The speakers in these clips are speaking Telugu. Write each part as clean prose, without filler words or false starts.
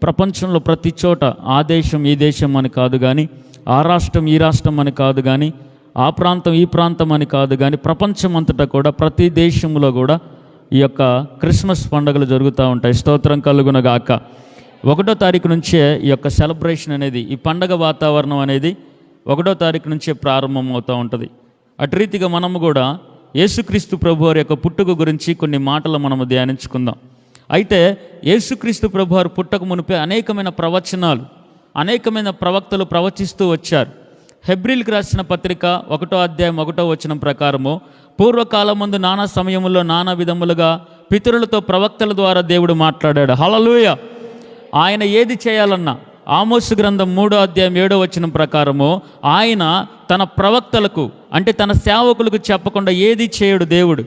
ప్రపంచంలో ప్రతి చోట ఆ దేశం ఈ దేశం అని కాదు కానీ, ఆ రాష్ట్రం ఈ రాష్ట్రం అని కాదు కానీ, ఆ ప్రాంతం ఈ ప్రాంతం అని కాదు కానీ, ప్రపంచం అంతటా కూడా ప్రతి దేశంలో కూడా ఈ యొక్క క్రిస్మస్ పండుగలు జరుగుతూ ఉంటాయి. స్తోత్రం కలుగునగాక. 1వ తారీఖు నుంచే ఈ యొక్క సెలబ్రేషన్ అనేది, ఈ పండగ వాతావరణం అనేది 1వ తారీఖు నుంచే ప్రారంభం అవుతూ ఉంటుంది. అటు రీతిగా మనము కూడా యేసుక్రీస్తు ప్రభువారి యొక్క పుట్టుక గురించి కొన్ని మాటలు మనము ధ్యానించుకుందాం. అయితే యేసుక్రీస్తు ప్రభువారు పుట్టక మునిపే అనేకమైన ప్రవచనాలు, అనేకమైన ప్రవక్తలు ప్రవచిస్తూ వచ్చారు. హెబ్రీల్కి రాసిన పత్రిక 1వ అధ్యాయం 1వ వచనం ప్రకారము, పూర్వకాలమందు నానా సమయములో నానా విధములుగా పితరులతో ప్రవక్తల ద్వారా దేవుడు మాట్లాడాడు. హల్లెలూయా. ఆయన ఏది చేయాలన్నా ఆమోసు గ్రంథం 3వ అధ్యాయం 7వ వచనం ప్రకారము ఆయన తన ప్రవక్తలకు, అంటే తన సేవకులకు చెప్పకుండా ఏది చేయడు దేవుడు.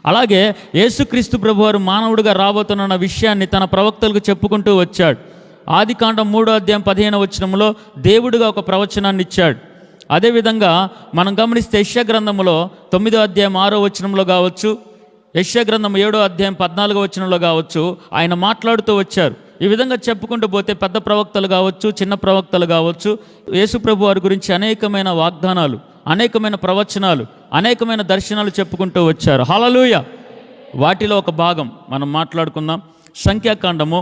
అలాగే యేసుక్రీస్తు ప్రభువారు మానవుడిగా రాబోతున్న విషయాన్ని తన ప్రవక్తలకు చెప్పుకుంటూ వచ్చాడు. ఆదికాండం 3వ అధ్యాయం 15వ వచనంలో దేవుడిగా ఒక ప్రవచనాన్ని ఇచ్చాడు. అదేవిధంగా మనం గమనిస్తే యెషయా గ్రంథంలో 9వ అధ్యాయం 6వ వచనంలో కావచ్చు, యెషయా గ్రంథం 7వ అధ్యాయం 14వ వచనంలో కావచ్చు ఆయన మాట్లాడుతూ వచ్చారు. ఈ విధంగా చెప్పుకుంటూ పోతే పెద్ద ప్రవక్తలు కావచ్చు, చిన్న ప్రవక్తలు కావచ్చు, యేసు ప్రభు వారి గురించి అనేకమైన వాగ్దానాలు, అనేకమైన ప్రవచనాలు, అనేకమైన దర్శనాలు చెప్పుకుంటూ వచ్చారు. హల్లెలూయా. వాటిలో ఒక భాగం మనం మాట్లాడుకుందాం. సంఖ్యాకాండము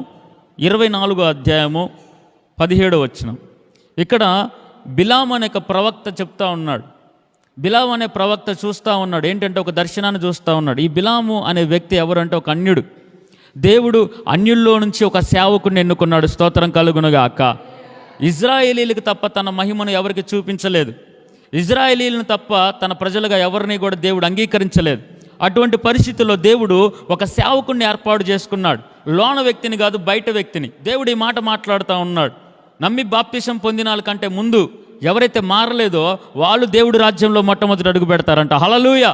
24వ అధ్యాయము 17వ వచనం. ఇక్కడ బిలాము అనే ఒక ప్రవక్త చెప్తా ఉన్నాడు. బిలాము అనే ప్రవక్త చూస్తూ ఉన్నాడు, ఏంటంటే ఒక దర్శనాన్ని చూస్తూ ఉన్నాడు. ఈ బిలాము అనే వ్యక్తి ఎవరంటే ఒక అన్యుడు. దేవుడు అన్యుల్లో నుంచి ఒక సేవకుని ఎన్నుకున్నాడు. స్తోత్రం కలుగునుగాక. ఇజ్రాయేలీలకు తప్ప తన మహిమను ఎవరికి చూపించలేదు. ఇజ్రాయేలీలను తప్ప తన ప్రజలుగా ఎవరిని కూడా దేవుడు అంగీకరించలేదు. అటువంటి పరిస్థితుల్లో దేవుడు ఒక సేవకుడిని ఏర్పాటు చేసుకున్నాడు. లోన వ్యక్తిని కాదు, బయట వ్యక్తిని. దేవుడు ఈ మాట మాట్లాడుతూ ఉన్నాడు. నమ్మి బాప్తిసం పొందిన వాళ్ళకంటే ముందు ఎవరైతే మారలేదో వాళ్ళు దేవుడి రాజ్యంలో మొట్టమొదటి అడుగు పెడతారంట. హల్లెలూయా.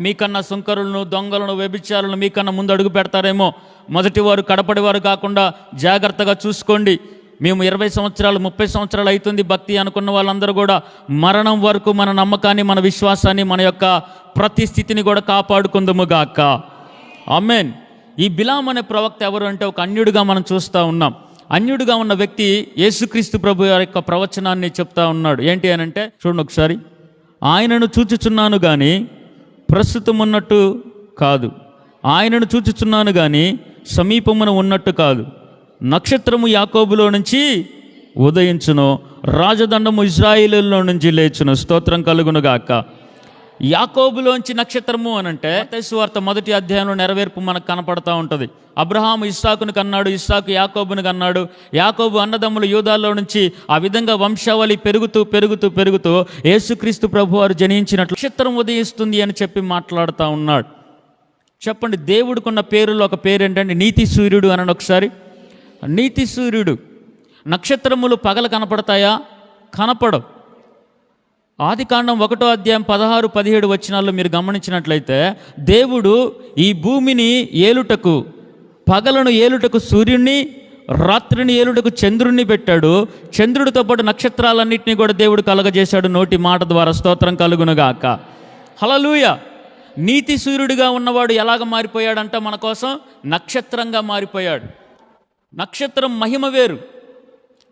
మీకన్నా సుంకరులను, దొంగలను, వ్యభిచారులను మీకన్నా ముందు అడుగు పెడతారేమో. మొదటివారు కడపడివారు కాకుండా జాగ్రత్తగా చూసుకోండి. మేము 20 సంవత్సరాలు 30 సంవత్సరాలు అవుతుంది భక్తి అనుకున్న వాళ్ళందరూ కూడా మరణం వరకు మన నమ్మకాన్ని, మన విశ్వాసాన్ని, మన యొక్క ప్రతి స్థితిని కూడా కాపాడుకుందుము గాక. ఆమేన్. ఈ బిలాము అనే ప్రవక్త ఎవరు అంటే ఒక అన్యుడిగా మనం చూస్తూ ఉన్నాం. అన్యుడిగా ఉన్న వ్యక్తి యేసుక్రీస్తు ప్రభు యొక్క ప్రవచనాన్ని చెప్తా ఉన్నాడు. ఏంటి అని అంటే చూడండి ఒకసారి. ఆయనను చూచుచున్నాను కానీ ప్రస్తుతం ఉన్నట్టు కాదు, ఆయనను చూచుచున్నాను కానీ సమీపమున ఉన్నట్టు కాదు. నక్షత్రము యాకోబులో నుంచి ఉదయించును, రాజదండము ఇశ్రాయేలులో నుంచి లేచును. స్తోత్రం కలుగునుగాక. యాకోబులోంచి నక్షత్రము అనంటే మత్తయి సువార్త 1వ అధ్యాయంలో నెరవేర్పు మనకు కనపడతా ఉంటుంది. అబ్రహాము ఇస్సాకును కన్నాడు, ఇస్సాకు యాకోబును కన్నాడు, యాకోబు అన్నదమ్ములు యూదాల్లో నుంచి ఆ విధంగా వంశావళి పెరుగుతూ పెరుగుతూ పెరుగుతూ యేసుక్రీస్తు ప్రభు వారు జనించినట్లు నక్షత్రం ఉదయిస్తుంది అని చెప్పి మాట్లాడుతూ ఉన్నాడు. చెప్పండి, దేవుడికున్న పేరులో ఒక పేరు ఏంటంటే నీతి సూర్యుడు అనండి ఒకసారి. నీతి సూర్యుడు. నక్షత్రములు పగల కనపడతాయా? కనపడవు. ఆదికాండం 1వ అధ్యాయం 16, 17 వచనాల్లో మీరు గమనించినట్లయితే దేవుడు ఈ భూమిని ఏలుటకు, పగలను ఏలుటకు సూర్యుడిని, రాత్రిని ఏలుటకు చంద్రుడిని పెట్టాడు. చంద్రుడితో పాటు నక్షత్రాలన్నింటినీ కూడా దేవుడు కలగజేశాడు నోటి మాట ద్వారా. స్తోత్రం కలుగునుగాక. హల్లెలూయా. నీతి సూర్యుడిగా ఉన్నవాడు ఎలాగ మారిపోయాడంట? మన కోసం నక్షత్రంగా మారిపోయాడు. నక్షత్రం మహిమ వేరు.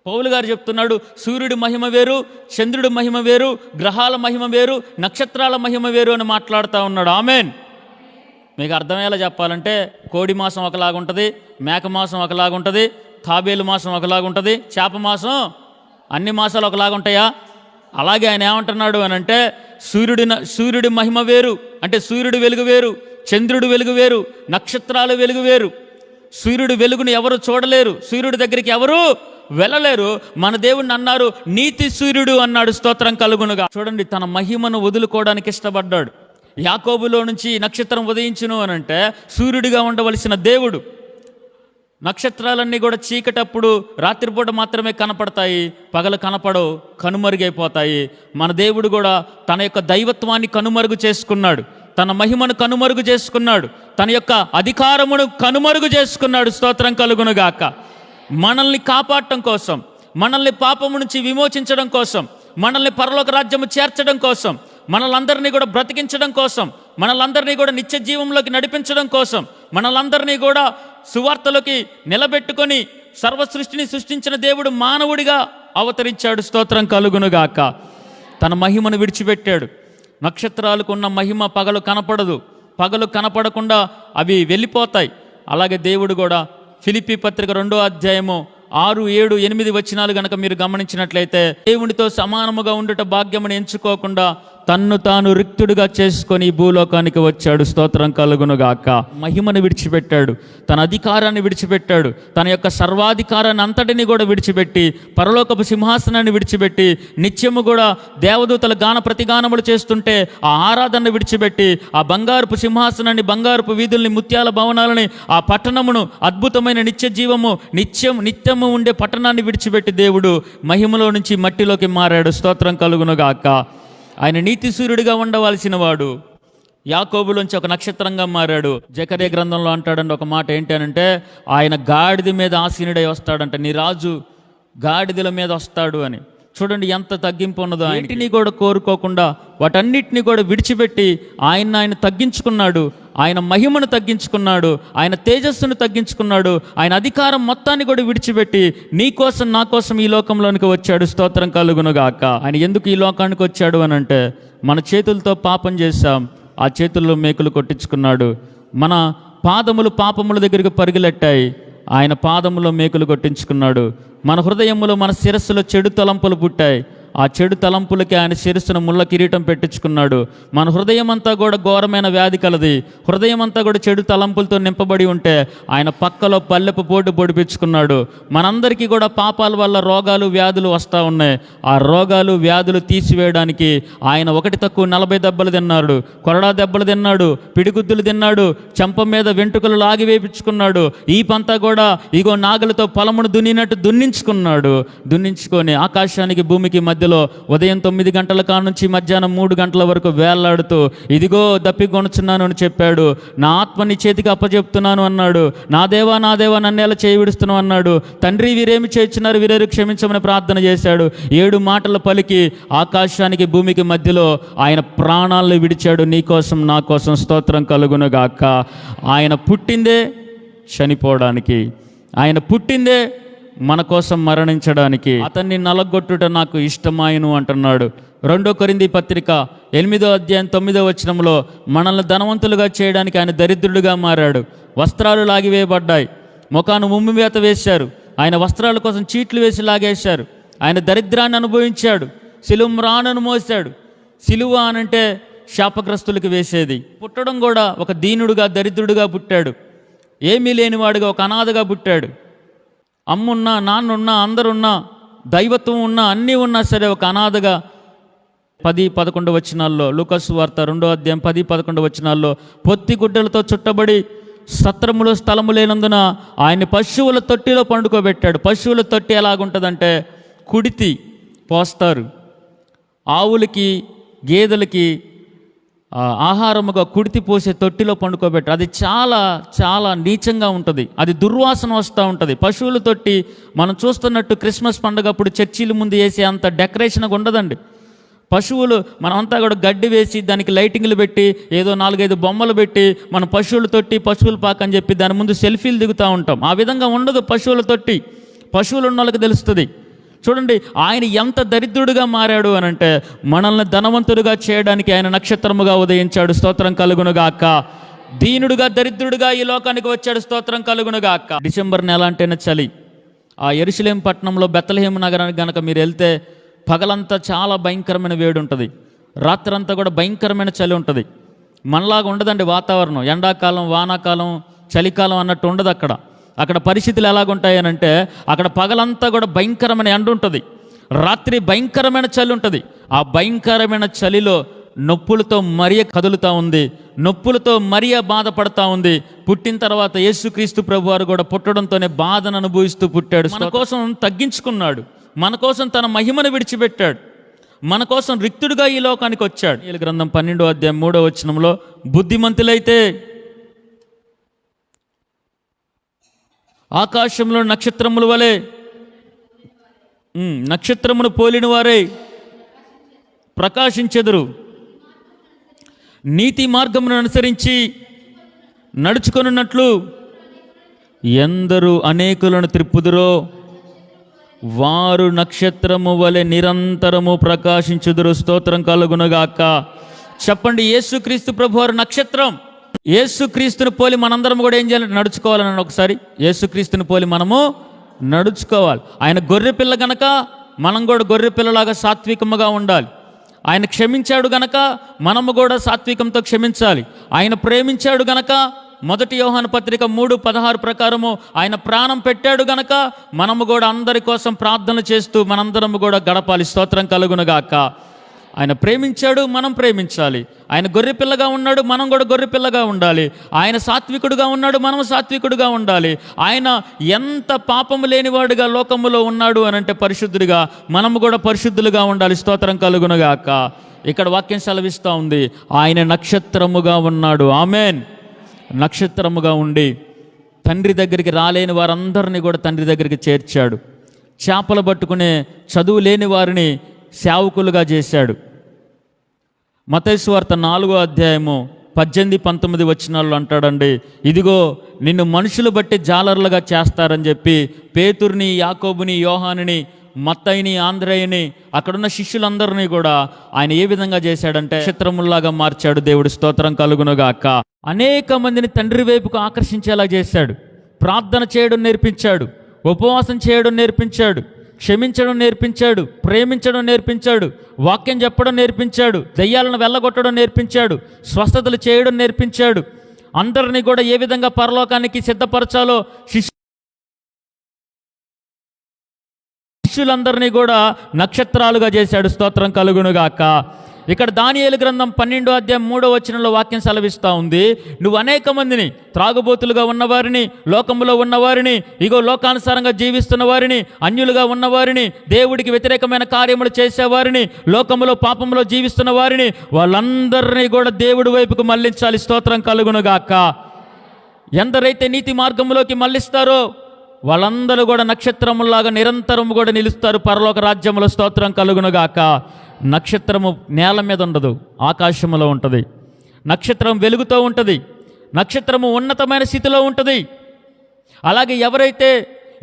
పౌలు గారు చెప్తున్నాడు, సూర్యుడి మహిమ వేరు, చంద్రుడి మహిమ వేరు, గ్రహాల మహిమ వేరు, నక్షత్రాల మహిమ వేరు అని మాట్లాడుతూ ఉన్నాడు. ఆమేన్. మీకు అర్థమయ్యేలా చెప్పాలంటే కోడి మాసం ఒకలాగుంటుంది, మేక మాసం ఒకలాగుంటుంది, తాబేలు మాసం ఒకలాగుంటుంది, చేప మాసం, అన్ని మాసాలు ఒకలాగుంటాయా? అలాగే ఆయన ఏమంటున్నాడు అని అంటే సూర్యుడి మహిమ వేరు, అంటే సూర్యుడి వెలుగు వేరు, చంద్రుడి వెలుగు వేరు, నక్షత్రాల వెలుగు వేరు. సూర్యుడి వెలుగుని ఎవరు చూడలేరు, సూర్యుడి దగ్గరికి ఎవరు వెళ్ళలేరు. మన దేవుడిని అన్నారు నీతి సూర్యుడు అన్నాడు. స్తోత్రం కలుగునుగా. చూడండి, తన మహిమను వదులుకోవడానికి ఇష్టపడ్డాడు. యాకోబులో నుంచి నక్షత్రం ఉదయించును అని అంటే సూర్యుడిగా ఉండవలసిన దేవుడు. నక్షత్రాలన్నీ కూడా చీకటప్పుడు రాత్రిపూట మాత్రమే కనపడతాయి, పగలు కనపడవు, కనుమరుగైపోతాయి. మన దేవుడు కూడా తన యొక్క దైవత్వాన్ని కనుమరుగు చేసుకున్నాడు, తన మహిమను కనుమరుగు చేసుకున్నాడు, తన యొక్క అధికారమును కనుమరుగు చేసుకున్నాడు. స్తోత్రం కలుగునుగాక. మనల్ని కాపాడటం కోసం, మనల్ని పాపము నుంచి విమోచించడం కోసం, మనల్ని పరలోక రాజ్యము చేర్చడం కోసం, మనలందరినీ కూడా బ్రతికించడం కోసం, మనలందరినీ కూడా నిత్య జీవంలోకి నడిపించడం కోసం, మనలందరినీ కూడా సువార్తలోకి నిలబెట్టుకొని సర్వ సృష్టిని సృష్టించిన దేవుడు మానవుడిగా అవతరించాడు. స్తోత్రం కలుగునుగాక. తన మహిమను విడిచిపెట్టాడు. నక్షత్రాలకు ఉన్న మహిమ పగలు కనపడదు, పగలు కనపడకుండా అవి వెళ్ళిపోతాయి. అలాగే దేవుడు కూడా ఫిలిప్పీ పత్రిక 2వ అధ్యాయము 6, 7, 8 వచనాలు గనక మీరు గమనించినట్లయితే, దేవునితో సమానముగా ఉండుట భాగ్యమును ఎంచుకోకుండా తన్ను తాను రిక్తుడిగా చేసుకొని భూలోకానికి వచ్చాడు. స్తోత్రం కలుగునుగాక. మహిమను విడిచిపెట్టాడు, తన అధికారాన్ని విడిచిపెట్టాడు, తన యొక్క సర్వాధికారాన్ని అంతటిని కూడా విడిచిపెట్టి, పరలోకపు సింహాసనాన్ని విడిచిపెట్టి, నిత్యము కూడా దేవదూతల గాన ప్రతిగానములు చేస్తుంటే ఆ ఆరాధనను విడిచిపెట్టి, ఆ బంగారపు సింహాసనాన్ని, బంగారపు వీధుల్ని, ముత్యాల భవనాలని, ఆ పట్టణమును, అద్భుతమైన నిత్య జీవము, నిత్యము ఉండే పట్టణాన్ని విడిచిపెట్టి దేవుడు మహిమలో నుంచి మట్టిలోకి మారాడు. స్తోత్రం కలుగునుగాక. ఆయన నీతి సూర్యుడిగా ఉండవలసిన వాడు యాకోబులోంచి ఒక నక్షత్రంగా మారాడు. జకర్యా గ్రంథంలో అంటాడండి ఒక మాట, ఏంటనంటే ఆయన గాడిద మీద ఆసీనుడై వస్తాడంట. నీ రాజు గాడిదల మీద వస్తాడు అని. చూడండి ఎంత తగ్గింపు ఉన్నదో. ఆయనని కూడా కోరుకోకుండా వాటన్నిటిని కూడా విడిచిపెట్టి ఆయన తగ్గించుకున్నాడు. ఆయన మహిమను తగ్గించుకున్నాడు, ఆయన తేజస్సును తగ్గించుకున్నాడు, ఆయన అధికారం మొత్తాన్ని కూడా విడిచిపెట్టి నీ కోసం నా కోసం ఈ లోకంలోనికి వచ్చాడు. స్తోత్రం కలుగునుగాక. ఆయన ఎందుకు ఈ లోకానికి వచ్చాడు అని అంటే, మన చేతులతో పాపం చేశాం, ఆ చేతుల్లో మేకులు కొట్టించుకున్నాడు. మన పాదములు పాపముల దగ్గరికి పరుగులెట్టాయి, ఆయన పాదములో మేకులు కొట్టించుకున్నాడు. మన హృదయములో, మన శిరస్సులో చెడు తలంపులు పుట్టాయి, ఆ చెడు తలంపులకి ఆయన శిరస్సును ముళ్ళ కిరీటం పెట్టించుకున్నాడు. మన హృదయం అంతా కూడా ఘోరమైన వ్యాధి కలది, హృదయం అంతా కూడా చెడు తలంపులతో నింపబడి ఉంటే ఆయన పక్కలో పల్లెపు పోటు పొడిపించుకున్నాడు. మనందరికీ కూడా పాపాల వల్ల రోగాలు వ్యాధులు వస్తూ ఉన్నాయి. ఆ రోగాలు వ్యాధులు తీసివేయడానికి ఆయన 1 తక్కువ 40 దెబ్బలు తిన్నాడు, కొరడా దెబ్బలు తిన్నాడు, పిడిగుద్దులు తిన్నాడు, చెంప మీద వెంట్రుకలు లాగి వేపించుకున్నాడు. ఈ పంతా కూడా ఇగో నాగలతో పొలమును దున్నినట్టు దున్నించుకొని ఆకాశానికి భూమికి మధ్యలో ఉదయం 9 గంటల కానుంచి మధ్యాహ్నం 3 గంటల వరకు వేళ్లాడుతూ ఇదిగో దప్పికొనుచున్నాను అని చెప్పాడు. నా ఆత్మని చేతికి అప్పచెప్తున్నాను అన్నాడు. నా దేవా నన్ను ఎలా చేయి విడుస్తున్నావు అన్నాడు. తండ్రి వీరేమి చేయించున్నారు, వీరేరు క్షమించమని ప్రార్థన చేశాడు. 7 మాటలు పలికి ఆకాశానికి భూమికి మధ్యలో ఆయన ప్రాణాలను విడిచాడు. నీ కోసం నా కోసం. స్తోత్రం కలుగునుగాక. ఆయన పుట్టిందే చనిపోవడానికి, ఆయన పుట్టిందే మన కోసం మరణించడానికి. అతన్ని నలగొట్టుట నాకు ఇష్టమాయను అంటున్నాడు. 2 కొరింథీ పత్రిక 8వ అధ్యాయం 9వ వచనంలో మనల్ని ధనవంతులుగా చేయడానికి ఆయన దరిద్రుడిగా మారాడు. వస్త్రాలు లాగివేయబడ్డాయి, ముఖాను ముమ్మివేత వేశారు, ఆయన వస్త్రాల కోసం చీట్లు వేసి లాగేశారు. ఆయన దరిద్రాన్ని అనుభవించాడు, సిలువ మోసాడు. సిలువ అనంటే శాపగ్రస్తులకు వేసేది. పుట్టడం కూడా ఒక దీనుడుగా, దరిద్రుడిగా పుట్టాడు. ఏమీ లేనివాడుగా, ఒక అనాథగా పుట్టాడు. అమ్మున్నా, నాన్నున్నా, అందరున్నా, దైవత్వం ఉన్నా, అన్నీ ఉన్నా సరే ఒక అనాథగా 10-11 వచనాల్లో, లూకాసు వార్త 2వ అధ్యాయం 10-11 వచనాల్లో పొత్తి గుడ్డలతో చుట్టబడి సత్రములో స్థలము లేనందున ఆయన్ని పశువుల తొట్టిలో పండుకోబెట్టాడు. పశువుల తొట్టి ఎలాగుంటుందంటే కుడితి పోస్తారు, ఆవులకి గేదెలకి ఆహారముగా కుడితి పోసే తొట్టిలో పండుకోబెట్టారు. అది చాలా చాలా నీచంగా ఉంటుంది, అది దుర్వాసన వస్తూ ఉంటుంది. పశువుల తొట్టి మనం చూస్తున్నట్టు క్రిస్మస్ పండుగ అప్పుడు చర్చీల ముందు వేసే అంత డెకరేషన్గా ఉండదండి. పశువులు మనమంతా కూడా గడ్డి వేసి దానికి లైటింగ్లు పెట్టి ఏదో 4-5 బొమ్మలు పెట్టి మనం పశువుల తొట్టి, పశువుల పాక అని చెప్పి దాని ముందు సెల్ఫీలు దిగుతూ ఉంటాం. ఆ విధంగా ఉండదు పశువుల తొట్టి. పశువులు ఉన్న వాళ్ళకి తెలుస్తుంది. చూడండి ఆయన ఎంత దరిద్రుడిగా మారాడు అనంటే, మనల్ని ధనవంతుడిగా చేయడానికి ఆయన నక్షత్రముగా ఉదయించాడు. స్తోత్రం కలుగునుగాక. దీనుడుగా, దరిద్రుడిగా ఈ లోకానికి వచ్చాడు. స్తోత్రం కలుగునుగాక. డిసెంబర్ నెల అంటేనే చలి. ఆ యెరూషలేము పట్టణంలో బెత్లెహేము నగరానికి కనుక మీరు వెళ్తే పగలంతా చాలా భయంకరమైన వేడి ఉంటుంది, రాత్రంతా కూడా భయంకరమైన చలి ఉంటుంది. మనలాగా ఉండదండి వాతావరణం. ఎండాకాలం, వానాకాలం, చలికాలం అన్నట్టు ఉండదు అక్కడ. అక్కడ పరిస్థితులు ఎలాగుంటాయనంటే, అక్కడ పగలంతా కూడా భయంకరమైన ఎండ ఉంటుంది, రాత్రి భయంకరమైన చలి ఉంటుంది. ఆ భయంకరమైన చలిలో నొప్పులతో మరియ కదులుతూ ఉంది, నొప్పులతో మరియ బాధపడతా ఉంది. పుట్టిన తర్వాత యేసుక్రీస్తు ప్రభువారు కూడా పుట్టడంతోనే బాధను అనుభవిస్తూ పుట్టాడు. మన కోసం తగ్గించుకున్నాడు, మన కోసం తన మహిమను విడిచిపెట్టాడు, మన కోసం రిక్తుడిగా ఈ లోకానికి వచ్చాడు. ఈ గ్రంథం 12వ అధ్యాయం 3వ వచనంలో బుద్ధిమంతులైతే ఆకాశంలో నక్షత్రముల వలె, నక్షత్రమును పోలిన వారే ప్రకాశించెదరు, నీతి మార్గమును అనుసరించి నడుచుకొనున్నట్లు ఎందరు అనేకులను త్రిప్పుదురో వారు నక్షత్రము వలె నిరంతరము ప్రకాశించుదురు. స్తోత్రం కలుగునుగాక. చెప్పండి, యేసుక్రీస్తు ప్రభువారు నక్షత్రం. యేసుక్రీస్తుని పోలి మనందరం కూడా ఏం చేయాలంటే నడుచుకోవాలని ఒకసారి యేసుక్రీస్తుని పోలి మనము నడుచుకోవాలి. ఆయన గొర్రె పిల్ల గనక మనం కూడా గొర్రె పిల్లలాగా సాత్వికముగా ఉండాలి. ఆయన క్షమించాడు గనక మనము కూడా సాత్వికంతో క్షమించాలి. ఆయన ప్రేమించాడు గనక 1 యోహాను పత్రిక 3:16 ప్రకారము ఆయన ప్రాణం పెట్టాడు గనక మనము కూడా అందరి కోసం ప్రార్థన చేస్తూ మనందరము కూడా గడపాలి. స్తోత్రం కలుగునుగాక. ఆయన ప్రేమించాడు, మనం ప్రేమించాలి. ఆయన గొర్రె పిల్లగా ఉన్నాడు, మనం కూడా గొర్రె పిల్లగా ఉండాలి. ఆయన సాత్వికుడుగా ఉన్నాడు, మనం సాత్వికుడుగా ఉండాలి. ఆయన ఎంత పాపము లేనివాడుగా లోకములో ఉన్నాడు అని అంటే పరిశుద్ధుడిగా, మనము కూడా పరిశుద్ధులుగా ఉండాలి. స్తోత్రం కలుగునుగాక. ఇక్కడ వాక్యం సెలవిస్తూ ఉంది, ఆయన నక్షత్రముగా ఉన్నాడు. ఆమెన్. నక్షత్రముగా ఉండి తండ్రి దగ్గరికి రాలేని వారందరినీ కూడా తండ్రి దగ్గరికి చేర్చాడు. చేపలు పట్టుకునే చదువు లేని వారిని సేవకులుగా చేశాడు. మత్తయి సువార్త 4వ అధ్యాయము 18-19 వచనాల్లో అంటాడండి, ఇదిగో నిన్ను మనుషులు బట్టి జాలర్లుగా చేస్తారని చెప్పి పేతురుని, యాకోబుని, యోహానుని, మత్తయిని, ఆంద్రేయుని, అక్కడున్న శిష్యులందరినీ కూడా ఆయన ఏ విధంగా చేశాడంటే నక్షత్రముల్లాగా మార్చాడు. దేవుడు స్తోత్రం కలుగునుగాక. అనేక మందిని తండ్రి వైపుకు ఆకర్షించేలా చేశాడు. ప్రార్థన చేయడం నేర్పించాడు, ఉపవాసం చేయడం నేర్పించాడు, క్షమించడం నేర్పించాడు, ప్రేమించడం నేర్పించాడు, వాక్యం చెప్పడం నేర్పించాడు, దయ్యాలను వెళ్ళగొట్టడం నేర్పించాడు, స్వస్థతలు చేయడం నేర్పించాడు. అందరినీ కూడా ఏ విధంగా పరలోకానికి సిద్ధపరచాలో శిష్యులందరినీ కూడా నక్షత్రాలుగా చేశాడు. స్తోత్రం కలుగునుగాక. ఇక్కడ దానియేలు గ్రంథం 12వ అధ్యాయం 3వ వచనంలో వాక్యం సెలవిస్తూ ఉంది, నువ్వు అనేక మందిని, త్రాగుబోతులుగా ఉన్నవారిని, లోకములో ఉన్నవారిని, ఇగో లోకానుసారంగా జీవిస్తున్న వారిని, అన్యులుగా ఉన్నవారిని, దేవుడికి వ్యతిరేకమైన కార్యములు చేసేవారిని, లోకములో పాపములో జీవిస్తున్న వారిని, వాళ్ళందరినీ కూడా దేవుడి వైపుకు మళ్ళించాలి. స్తోత్రం కలుగునుగాక. ఎందరైతే నీతి మార్గంలోకి మళ్ళిస్తారో వాళ్ళందరూ కూడా నక్షత్రములాగా నిరంతరము కూడా నిలుస్తారు పరలోక రాజ్యములో. స్తోత్రం కలుగునుగాక. నక్షత్రము నేల మీద ఉండదు, ఆకాశములో ఉంటుంది. నక్షత్రం వెలుగుతూ ఉంటుంది, నక్షత్రము ఉన్నతమైన స్థితిలో ఉంటుంది. అలాగే ఎవరైతే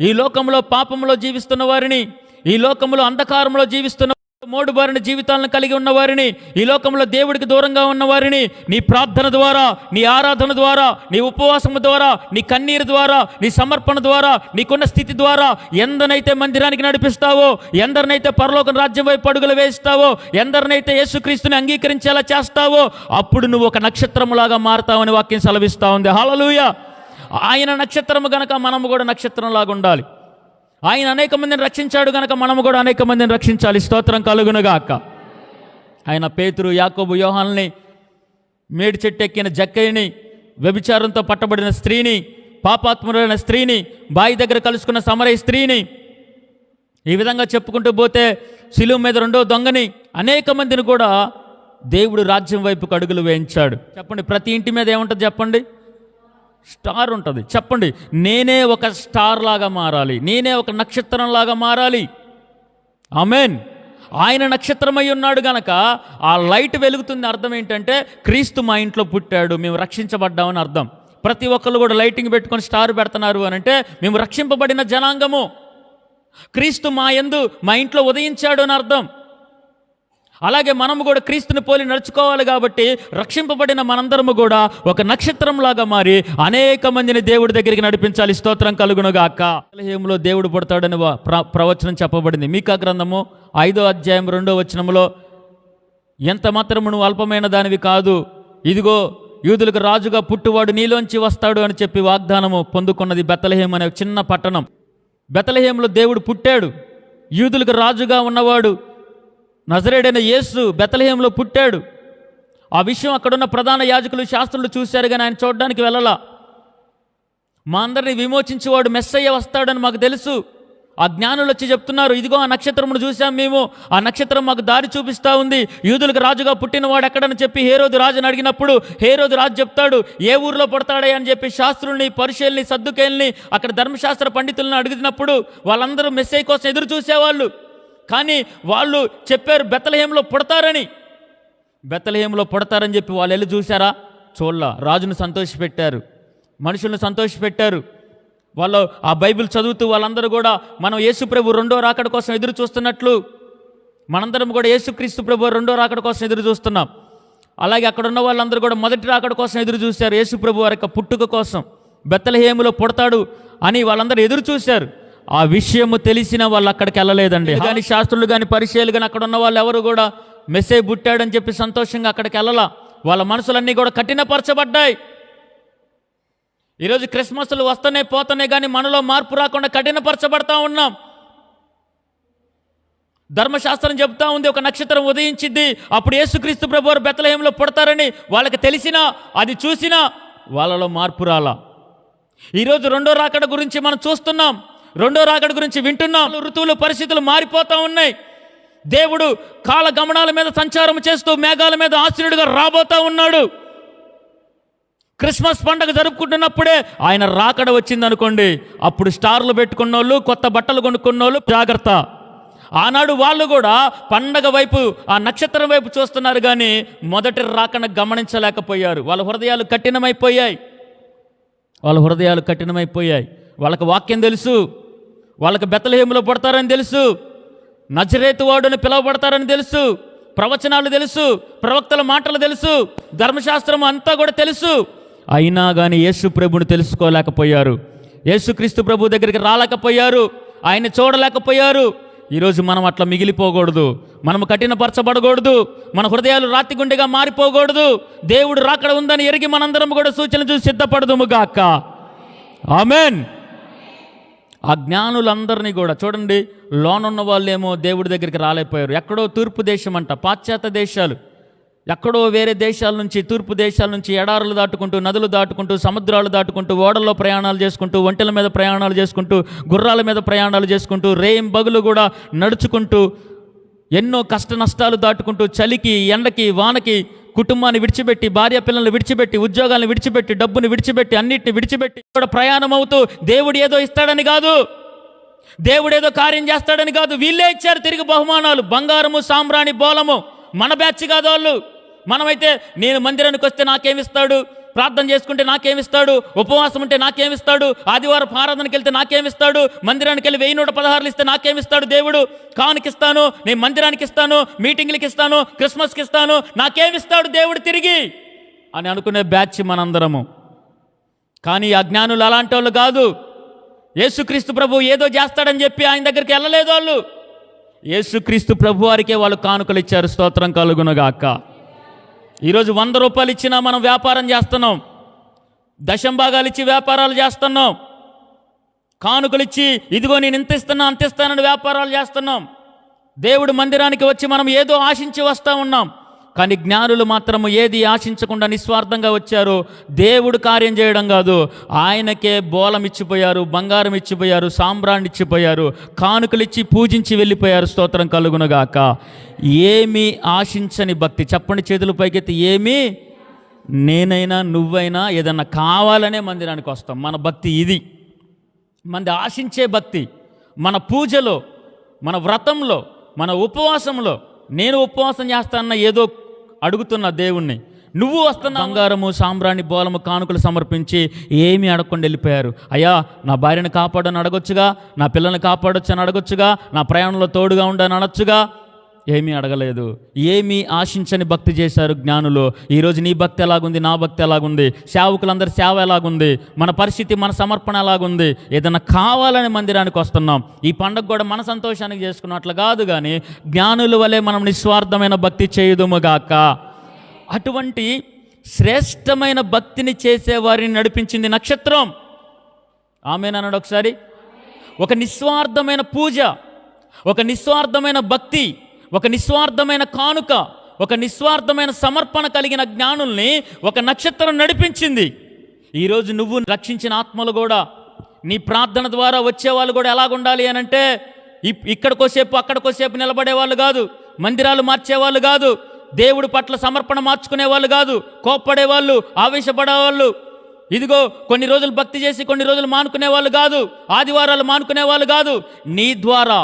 ఈ లోకంలో పాపంలో జీవిస్తున్న వారిని, ఈ లోకంలో అంధకారంలో జీవిస్తున్న మోడుబారిన జీవితాలను కలిగి ఉన్నవారిని, ఈ లోకంలో దేవుడికి దూరంగా ఉన్నవారిని నీ ప్రార్థన ద్వారా, నీ ఆరాధన ద్వారా, నీ ఉపవాసము ద్వారా, నీ కన్నీరు ద్వారా, నీ సమర్పణ ద్వారా, నీకున్న స్థితి ద్వారా ఎందరైతే మందిరానికి నడిపిస్తావో, ఎందరినైతే పరలోక రాజ్యం వైపు అడుగులు వేస్తావో, ఎందరినైతే యేసుక్రీస్తుని అంగీకరించేలా చేస్తావో అప్పుడు నువ్వు ఒక నక్షత్రములాగా మారుతావని వాక్యం సెలవిస్తూ ఉంది. హల్లెలూయా. ఆయన నక్షత్రము గనక మనము కూడా నక్షత్రంలాగా ఉండాలి. ఆయన అనేక మందిని రక్షించాడు గనక మనము కూడా అనేక మందిని రక్షించాలి. స్తోత్రం కలుగునుగాక. ఆయన పేతురు, యాకోబు, యోహానుని, మేడి చెట్టు ఎక్కిన జక్కయ్యని, వ్యభిచారంతో పట్టబడిన స్త్రీని, పాపాత్ములైన స్త్రీని, బావి దగ్గర కలుసుకున్న సమరయ స్త్రీని, ఈ విధంగా చెప్పుకుంటూ పోతే శిలువ మీద 2వ దొంగని, అనేక మందిని కూడా దేవుడు రాజ్యం వైపుకు అడుగులు వేయించాడు. చెప్పండి, ప్రతి ఇంటి మీద ఏముంటుంది చెప్పండి? స్టార్ ఉంటుంది. చెప్పండి, నేనే ఒక స్టార్ లాగా మారాలి, నేనే ఒక నక్షత్రం లాగా మారాలి. ఆమెన్. ఆయన నక్షత్రమై ఉన్నాడు గనక ఆ లైట్ వెలుగుతుంది. అర్థం ఏంటంటే క్రీస్తు మా ఇంట్లో పుట్టాడు, మేము రక్షించబడ్డామని అర్థం. ప్రతి ఒక్కళ్ళు కూడా లైటింగ్ పెట్టుకొని స్టార్ పెడుతున్నారు అని అంటే మేము రక్షింపబడిన జనాంగము, క్రీస్తు మా యందు మా ఇంట్లో ఉదయించాడు అని అర్థం. అలాగే మనము కూడా క్రీస్తుని పోలి నడుచుకోవాలి. కాబట్టి రక్షింపబడిన మనందరము కూడా ఒక నక్షత్రంలాగా మారి అనేక మందిని దేవుడి దగ్గరికి నడిపించాలి. స్తోత్రం కలుగునుగాక. బెత్లెహేములో దేవుడు పుడతాడని ప్రవచనం చెప్పబడింది. మీకా గ్రంథము 5వ అధ్యాయం 2వ వచనములో, ఎంత మాత్రము నువ్వు అల్పమైన దానివి కాదు, ఇదిగో యూదులకు రాజుగా పుట్టువాడు నీలోంచి వస్తాడు అని చెప్పి వాగ్దానము పొందుకున్నది బెత్లెహేము అనే చిన్న పట్టణం. బెత్లెహేములో దేవుడు పుట్టాడు, యూదులకు రాజుగా ఉన్నవాడు నజరేయుడైన యేసు బెత్లెహేములో పుట్టాడు. ఆ విషయం అక్కడున్న ప్రధాన యాజకులు, శాస్త్రులు చూశారు, కానీ ఆయన చూడడానికి వెళ్ళలా. మా అందరిని విమోచించేవాడు మెస్సయ్య వస్తాడని మాకు తెలుసు. ఆ జ్ఞానులు వచ్చి చెప్తున్నారు, ఇదిగో ఆ నక్షత్రమును చూసాం మేము, ఆ నక్షత్రం మాకు దారి చూపిస్తూ ఉంది, యూదులకు రాజుగా పుట్టినవాడు ఎక్కడని చెప్పి హేరోదు రాజుని అడిగినప్పుడు హేరోదు రాజు చెప్తాడు, ఏ ఊరిలో పుడతాడే అని చెప్పి శాస్త్రుల్ని, పరిశీలిని, సద్దుకేల్ని, అక్కడ ధర్మశాస్త్ర పండితులను అడుగుతున్నప్పుడు వాళ్ళందరూ మెస్సయ్య కోసం ఎదురు చూసేవాళ్ళు. కానీ వాళ్ళు చెప్పారు బెత్లెహేములో పుడతారని. బెత్లెహేములో పుడతారని చెప్పి వాళ్ళు వెళ్ళి చూశారా? చూడలా. రాజును సంతోషపెట్టారు. మనుషులను సంతోషపెట్టారు. వాళ్ళు ఆ బైబిల్ చదువుతూ వాళ్ళందరూ కూడా మనం యేసుప్రభు రెండో రాకడ కోసం ఎదురు చూస్తున్నట్లు మనందరం కూడా యేసుక్రీస్తు ప్రభు రెండో రాకడ కోసం ఎదురు చూస్తున్నాం. అలాగే అక్కడ ఉన్న వాళ్ళందరూ కూడా మొదటి రాకడ కోసం ఎదురు చూశారు. యేసుప్రభు వారి యొక్క పుట్టుక కోసం బెత్లెహేములో పుడతాడు అని వాళ్ళందరూ ఎదురు చూశారు. ఆ విషయము తెలిసిన వాళ్ళు అక్కడికి వెళ్ళలేదండి. కానీ శాస్త్రులు కానీ పరిచయాలు కానీ అక్కడ ఉన్న వాళ్ళు ఎవరు కూడా మెస్సే పుట్టాడని చెప్పి సంతోషంగా అక్కడికి వెళ్ళలా. వాళ్ళ మనసులన్నీ కూడా కఠినపరచబడ్డాయి. ఈరోజు క్రిస్మస్లు వస్తూనే పోతూనే కానీ మనలో మార్పు రాకుండా కఠినపరచబడతా ఉన్నాం. ధర్మశాస్త్రం చెబుతా ఉంది ఒక నక్షత్రం ఉదయించింది, అప్పుడు యేసుక్రీస్తు ప్రభువారు బెత్లెహేములో పుడతారని వాళ్ళకి తెలిసినా అది చూసినా వాళ్ళలో మార్పు రాలా. ఈరోజు రెండో రాకడ గురించి మనం చూస్తున్నాం, రెండో రాకడ గురించి వింటున్నాం. ఋతువులు పరిస్థితులు మారిపోతూ ఉన్నాయి. దేవుడు కాల గమనాల మీద సంచారం చేస్తూ మేఘాల మీద ఆశీనుడిగా రాబోతా ఉన్నాడు. క్రిస్మస్ పండుగ జరుపుకుంటున్నప్పుడే ఆయన రాకడ వచ్చింది అనుకోండి, అప్పుడు స్టార్లు పెట్టుకున్నోళ్ళు, కొత్త బట్టలు కొనుక్కున్నోళ్ళు జాగ్రత్త. ఆనాడు వాళ్ళు కూడా పండగ వైపు ఆ నక్షత్రం వైపు చూస్తున్నారు కానీ మొదటి రాకడ గమనించలేకపోయారు. వాళ్ళ హృదయాలు కఠినమైపోయాయి. వాళ్ళకి వాక్యం తెలుసు, వాళ్ళకి బెత్లెహేములో పుడతారని తెలుసు, నజరేతు వాడుని పిలువబడతారని తెలుసు, ప్రవచనాలు తెలుసు, ప్రవక్తల మాటలు తెలుసు, ధర్మశాస్త్రం అంతా కూడా తెలుసు. అయినా కానీ యేసు ప్రభుని తెలుసుకోలేకపోయారు. యేసుక్రీస్తు ప్రభు దగ్గరికి రాలేకపోయారు, ఆయన చూడలేకపోయారు. ఈరోజు మనం అట్లా మిగిలిపోకూడదు, మనం కఠినపరచబడకూడదు, మన హృదయాలు రాతిగుండెగా మారిపోకూడదు. దేవుడు రాకడ ఉందని ఎరిగి మనందరం కూడా సూచన చూసి సిద్ధపడదుము గాక. ఆమెన్. ఆ జ్ఞానులందరినీ కూడా చూడండి, లోనున్న వాళ్ళేమో దేవుడి దగ్గరికి రాలేకపోయారు. ఎక్కడో తూర్పు దేశం అంట, పాశ్చాత్య దేశాలు, ఎక్కడో వేరే దేశాల నుంచి, తూర్పు దేశాల నుంచి ఎడారులు దాటుకుంటూ, నదులు దాటుకుంటూ, సముద్రాలు దాటుకుంటూ, ఓడల్లో ప్రయాణాలు చేసుకుంటూ, ఒంటెల మీద ప్రయాణాలు చేసుకుంటూ, గుర్రాల మీద ప్రయాణాలు చేసుకుంటూ, రేయింబగులు కూడా నడుచుకుంటూ, ఎన్నో కష్ట నష్టాలు దాటుకుంటూ, చలికి, ఎండకి, వానకి, కుటుంబాన్ని విడిచిపెట్టి, భార్య పిల్లల్ని విడిచిపెట్టి, ఉద్యోగాలను విడిచిపెట్టి, డబ్బుని విడిచిపెట్టి, అన్నిటిని విడిచిపెట్టి కూడా ప్రయాణం అవుతూ, దేవుడు ఏదో ఇస్తాడని కాదు, దేవుడు ఏదో కార్యం చేస్తాడని కాదు, వీళ్ళే ఇచ్చారు తిరిగి బహుమానాలు, బంగారము, సాంబ్రాణి, బోలము. మన బ్యాచ్ కాదు వాళ్ళు. మనమైతే నేను మందిరానికి వస్తే నాకేమిస్తాడు, ప్రార్థన చేసుకుంటే నాకేమిస్తాడు, ఉపవాసం ఉంటే నాకేమిస్తాడు, ఆదివారం ఆరాధనకి వెళ్తే నాకేమిస్తాడు, మందిరానికి వెళ్ళి 1116 ఇస్తే నాకేమిస్తాడు దేవుడు, కానుకిస్తాను, నేను మందిరానికి ఇస్తాను, మీటింగ్లకి ఇస్తాను, క్రిస్మస్కి ఇస్తాను, నాకేమిస్తాడు దేవుడు తిరిగి అని అనుకునే బ్యాచ్ మనందరము. కానీ అజ్ఞానులు అలాంటి వాళ్ళు కాదు. యేసుక్రీస్తు ప్రభు ఏదో చేస్తాడని చెప్పి ఆయన దగ్గరికి వెళ్ళలేదు వాళ్ళు. యేసుక్రీస్తు ప్రభు వారికే వాళ్ళు కానుకలు ఇచ్చారు. స్తోత్రం కలుగునగాక. ఈరోజు 100 రూపాయలు ఇచ్చినా మనం వ్యాపారం చేస్తున్నాం, దశంభాగాలు ఇచ్చి వ్యాపారాలు చేస్తున్నాం, కానుకలు ఇచ్చి ఇదిగో నేను ఇంత ఇస్తున్నా అంత ఇస్తానని వ్యాపారాలు చేస్తున్నాం. దేవుడు మందిరానికి వచ్చి మనం ఏదో ఆశించి వస్తూ ఉన్నాం. కానీ జ్ఞానులు మాత్రము ఏది ఆశించకుండా నిస్వార్థంగా వచ్చారు. దేవుడు కార్యం చేయడం కాదు, ఆయనకే బోలం ఇచ్చిపోయారు, బంగారం ఇచ్చిపోయారు, సాంబ్రాన్ని ఇచ్చిపోయారు, కానుకలు ఇచ్చి పూజించి వెళ్ళిపోయారు. స్తోత్రం కలుగునగాక. ఏమీ ఆశించని భక్తి. చెప్పండి చేతుల పైకెత్తి. ఏమీ, నేనైనా నువ్వైనా ఏదన్నా కావాలనే మందిరానికి వస్తాం. మన భక్తి ఇది. మనది ఆశించే భక్తి. మన పూజలో, మన వ్రతంలో, మన ఉపవాసంలో, నేను ఉపవాసం చేస్తానన్న ఏదో అడుగుతున్న దేవుణ్ణి, నువ్వు వస్తున్న బంగారము, సాంబ్రాణి, బోలము, కానుకలు సమర్పించి ఏమీ అడగకుండా వెళ్ళిపోయారు. అయ్యా నా భార్యను కాపాడని అడగొచ్చుగా, నా పిల్లల్ని కాపాడొచ్చు అని అడగొచ్చుగా, నా ప్రయాణంలో తోడుగా ఉండని అనొచ్చుగా. ఏమీ అడగలేదు. ఏమీ ఆశించని భక్తి చేశారు జ్ఞానులు. ఈరోజు నీ భక్తి ఎలాగుంది, నా భక్తి ఎలాగుంది, సేవకులందరి సేవ ఎలాగుంది, మన పరిస్థితి, మన సమర్పణ ఎలాగుంది? ఏదైనా కావాలని మందిరానికి వస్తున్నాం. ఈ పండుగ కూడా మన సంతోషానికి చేసుకున్నట్లు కాదు, కానీ జ్ఞానుల వలె మనం నిస్వార్థమైన భక్తి చేయుదుముగాక. అటువంటి శ్రేష్టమైన భక్తిని చేసేవారిని నడిపించింది నక్షత్రం. ఆమేనన్నాడు ఒకసారి. ఒక నిస్వార్థమైన పూజ, ఒక నిస్వార్థమైన భక్తి, ఒక నిస్వార్థమైన కానుక, ఒక నిస్వార్థమైన సమర్పణ కలిగిన జ్ఞానుల్ని ఒక నక్షత్రం నడిపించింది. ఈరోజు నువ్వు రక్షించిన ఆత్మలు కూడా, నీ ప్రార్థన ద్వారా వచ్చేవాళ్ళు కూడా ఎలాగుండాలి అని అంటే, ఇక్కడికోసేపు అక్కడికోసేపు నిలబడేవాళ్ళు కాదు, మందిరాలు మార్చేవాళ్ళు కాదు, దేవుడి పట్ల సమర్పణ మార్చుకునేవాళ్ళు కాదు, కోప్పడేవాళ్ళు, ఆవేశపడేవాళ్ళు, ఇదిగో కొన్ని రోజులు భక్తి చేసి కొన్ని రోజులు మానుకునేవాళ్ళు కాదు, ఆదివారాలు మానుకునేవాళ్ళు కాదు. నీ ద్వారా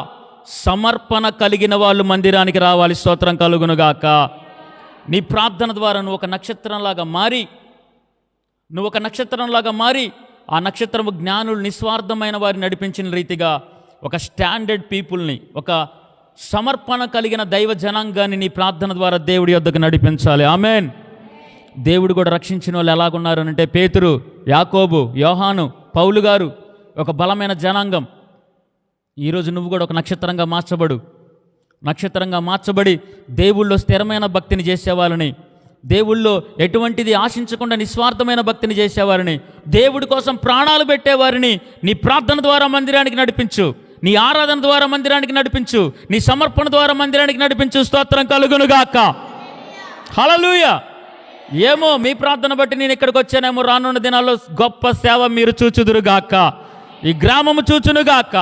సమర్పణ కలిగిన వాళ్ళు మందిరానికి రావాలి. స్తోత్రం కలుగునుగాక. నీ ప్రార్థన ద్వారా నువ్వు ఒక నక్షత్రంలాగా మారి నువ్వు ఒక నక్షత్రంలాగా మారి ఆ నక్షత్రము జ్ఞానులు నిస్వార్థమైన వారిని నడిపించిన రీతిగా ఒక స్టాండర్డ్ పీపుల్ని, ఒక సమర్పణ కలిగిన దైవ జనాంగాన్ని నీ ప్రార్థన ద్వారా దేవుడి యొద్దకు నడిపించాలి. ఆమెన్. దేవుడు కూడా రక్షించిన వాళ్ళు ఎలాగున్నారు అంటే పేతురు, యాకోబు, యోహాను, పౌలు గారు ఒక బలమైన జనాంగం. ఈరోజు నువ్వు కూడా ఒక నక్షత్రంగా మార్చబడి దేవుళ్ళో స్థిరమైన భక్తిని చేసేవాళ్ళని, దేవుళ్ళో ఎటువంటిది ఆశించకుండా నిస్వార్థమైన భక్తిని చేసేవారిని, దేవుడి కోసం ప్రాణాలు పెట్టేవారిని నీ ప్రార్థన ద్వారా మందిరానికి నడిపించు, నీ ఆరాధన ద్వారా మందిరానికి నడిపించు, నీ సమర్పణ ద్వారా మందిరానికి నడిపించు. స్తోత్రం కలుగునుగాక. హల్లెలూయా. ఏమో మీ ప్రార్థన బట్టి నేను ఇక్కడికి వచ్చానేమో, రానున్న దినాల్లో గొప్ప సేవ మీరు చూచుదురుగాక, ఈ గ్రామము చూచునుగాక,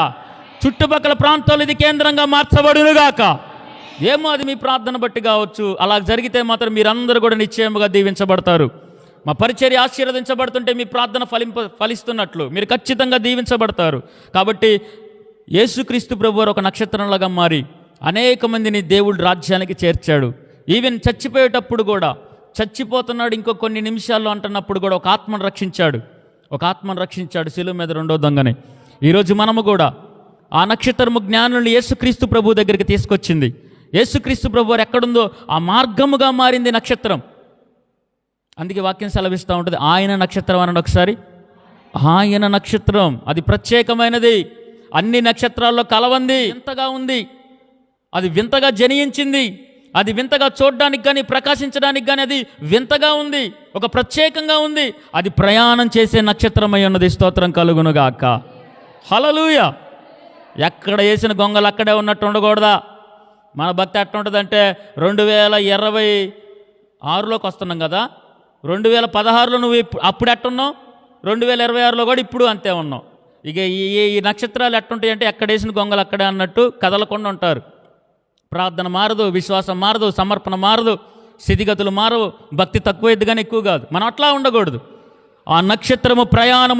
చుట్టుపక్కల ప్రాంతాలు ఇది కేంద్రంగా మార్చబడునుగాక. ఏమో అది మీ ప్రార్థన బట్టి కావచ్చు. అలా జరిగితే మాత్రం మీరందరూ కూడా నిశ్చయముగా దీవించబడతారు. మా పరిచర్య ఆశీర్వదించబడుతుంటే మీ ప్రార్థన ఫలిస్తున్నట్లు మీరు ఖచ్చితంగా దీవించబడతారు. కాబట్టి యేసుక్రీస్తు ప్రభువారు ఒక నక్షత్రంలాగా మారి అనేక మందిని దేవుడు రాజ్యానికి చేర్చాడు. ఈవెన్ చచ్చిపోయేటప్పుడు కూడా, చచ్చిపోతున్నాడు ఇంకో కొన్ని నిమిషాల్లో అంటున్నప్పుడు కూడా ఒక ఆత్మను రక్షించాడు శిలువ మీద రెండో దొంగని. ఈరోజు మనము కూడా ఆ నక్షత్రము జ్ఞానుల్ని యేసుక్రీస్తు ప్రభు దగ్గరికి తీసుకొచ్చింది. యేసుక్రీస్తు ప్రభువారు ఎక్కడుందో ఆ మార్గముగా మారింది నక్షత్రం. అందుకే వాక్యం సెలవిస్తూ ఉంటుంది, ఆయన నక్షత్రం అనండి ఒకసారి. ఆయన నక్షత్రం అది ప్రత్యేకమైనది, అన్ని నక్షత్రాల్లో కలవంది, వింతగా ఉంది, అది వింతగా జనించింది, అది వింతగా చూడడానికి కానీ ప్రకాశించడానికి కానీ అది వింతగా ఉంది, ఒక ప్రత్యేకంగా ఉంది. అది ప్రయాణం చేసే నక్షత్రమై ఉన్నది. స్తోత్రం కలుగునుగాక. హల్లెలూయా. ఎక్కడ వేసిన గొంగలు అక్కడే ఉన్నట్టు ఉండకూడదా? మన భక్తి ఎట్లా ఉంటుందంటే 2026లోకి వస్తున్నాం కదా, 2016లో నువ్వు అప్పుడు ఎట్టున్నావు, 2026లో కూడా ఇప్పుడు అంతే ఉన్నావు. ఇక ఈ నక్షత్రాలు ఎట్టుంటాయి అంటే ఎక్కడ వేసిన గొంగలు అక్కడే అన్నట్టు కదలకుండా ఉంటారు. ప్రార్థన మారదు, విశ్వాసం మారదు, సమర్పణ మారదు, స్థితిగతులు మారవు, భక్తి తక్కువైద్ది కానీ ఎక్కువ కాదు. మనం అట్లా ఉండకూడదు. ఆ నక్షత్రము ప్రయాణం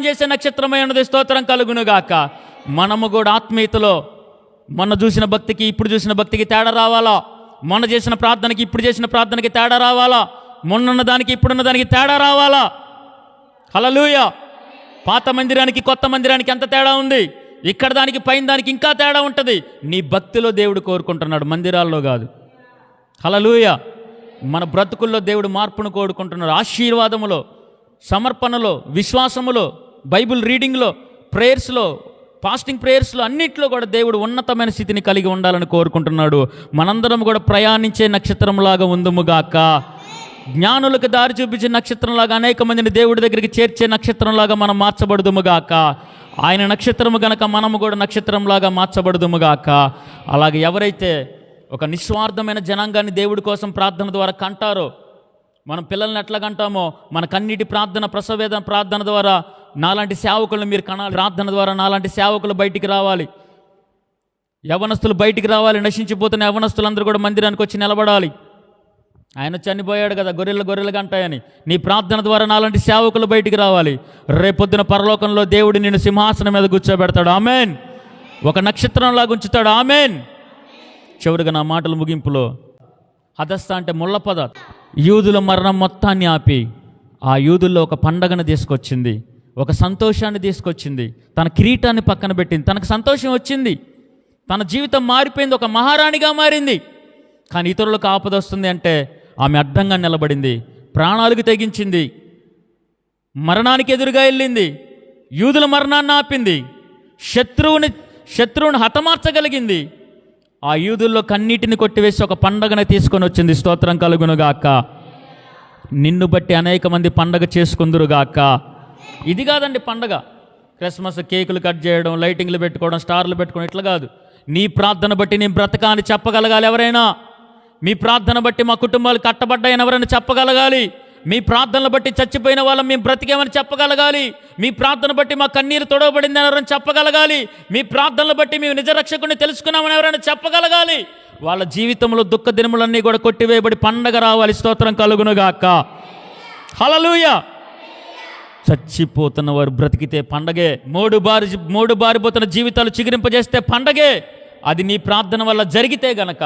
చేసే నక్షత్రమై ఉన్నది. స్తోత్రం కలుగునుగాక. మనము కూడా ఆత్మీయతలో మొన్న చూసిన భక్తికి ఇప్పుడు చూసిన భక్తికి తేడా రావాలా, మొన్న చేసిన ప్రార్థనకి ఇప్పుడు చేసిన ప్రార్థనకి తేడా రావాలా, మొన్నున్న దానికి ఇప్పుడున్న దానికి తేడా రావాలా. హల్లెలూయా. పాత మందిరానికి కొత్త మందిరానికి ఎంత తేడా ఉంది, ఇక్కడ దానికి పైన దానికి ఇంకా తేడా ఉంటుంది. నీ భక్తిలో దేవుడు కోరుకుంటున్నాడు, మందిరాల్లో కాదు. హల్లెలూయా. మన బ్రతుకుల్లో దేవుడు మార్పును కోరుకుంటున్నాడు. ఆశీర్వాదములో, సమర్పణలో, విశ్వాసములో, బైబిల్ రీడింగ్లో, ప్రేయర్స్లో, ఫాస్టింగ్ ప్రేయర్స్లో అన్నింటిలో కూడా దేవుడు ఉన్నతమైన స్థితిని కలిగి ఉండాలని కోరుకుంటున్నాడు. మనందరం కూడా ప్రయాణించే నక్షత్రంలాగా ఉందుముగాక. జ్ఞానులకు దారి చూపించే నక్షత్రంలాగా, అనేక మందిని దేవుడి దగ్గరికి చేర్చే నక్షత్రంలాగా మనం మార్చబడుదుముగాక. ఆయన నక్షత్రము గనక మనము కూడా నక్షత్రంలాగా మార్చబడుదుముగాక. అలాగే ఎవరైతే ఒక నిస్వార్థమైన జనాంగాన్ని దేవుడి కోసం ప్రార్థన ద్వారా కంటారో, మనం పిల్లల్ని ఎట్లా కంటామో, మన కన్నీటి ప్రార్థన, ప్రసవేదన ప్రార్థన ద్వారా నాలాంటి సేవకులను మీరు కనాలి. ప్రార్థన ద్వారా నాలాంటి సేవకులు బయటికి రావాలి, యవనస్తులు బయటికి రావాలి. నశించిపోతున్న యవనస్తులందరూ కూడా మందిరానికి వచ్చి నిలబడాలి. ఆయన చనిపోయాడు కదా, గొర్రెలు కంటాయని. నీ ప్రార్థన ద్వారా నాలాంటి సేవకులు బయటికి రావాలి. రేపొద్దున పరలోకంలో దేవుడు నిన్ను సింహాసనం మీద కూర్చోబెడతాడు. ఆమెన్. ఒక నక్షత్రంలాగా ఉంచుతాడు. ఆమెన్. చివరిగా నా మాటల ముగింపులో, హదస్త అంటే ముళ్ళపద, యూదుల మరణం మొత్తాన్ని ఆపి ఆ యూదుల్లో ఒక పండగను తీసుకొచ్చింది, ఒక సంతోషాన్ని తీసుకొచ్చింది, తన కిరీటాన్ని పక్కన పెట్టింది. తనకు సంతోషం వచ్చింది, తన జీవితం మారిపోయింది, ఒక మహారాణిగా మారింది. కానీ ఇతరులకు ఆపద వస్తుంది అంటే ఆమె అడ్డంగా నిలబడింది, ప్రాణాలకు తెగించింది, మరణానికి ఎదురుగా వెళ్ళింది, యూదుల మరణాన్ని ఆపింది, శత్రువుని హతమార్చగలిగింది. ఆ యూదుల్లో కన్నీటిని కొట్టివేసి ఒక పండగను తీసుకొని వచ్చింది. స్తోత్రం కలుగునుగాక. నిన్ను బట్టి అనేక మంది పండగ చేసుకుందురుగాక. ఇది కాదండి పండగ, క్రిస్మస్ కేకులు కట్ చేయడం, లైటింగ్లు పెట్టుకోవడం, స్టార్లు పెట్టుకోవడం, ఇట్లా కాదు. నీ ప్రార్థన బట్టి నేను బ్రతకా అని చెప్పగలగాలి ఎవరైనా. మీ ప్రార్థన బట్టి మా కుటుంబాలు కట్టబడ్డాయని ఎవరైనా చెప్పగలగాలి. మీ ప్రార్థనలు బట్టి చచ్చిపోయిన వాళ్ళం మేము బ్రతికేమని చెప్పగలగాలి. మీ ప్రార్థన బట్టి మా కన్నీరు తొడవబడిందని ఎవరైనా చెప్పగలగాలి. మీ ప్రార్థనలు బట్టి మేము నిజరక్షకుడిని తెలుసుకున్నామని ఎవరైనా చెప్పగలగాలి. వాళ్ళ జీవితంలో దుఃఖ దినములన్నీ కూడా కొట్టివేయబడి పండగ రావాలి. స్తోత్రం కలుగునుగాక. హల్లెలూయా. చచ్చిపోతున్న వారు బ్రతికితే పండగే, మూడు బారిపోతున్న జీవితాలు చిగురింపజేస్తే పండగే. అది నీ ప్రార్థన వల్ల జరిగితే గనక,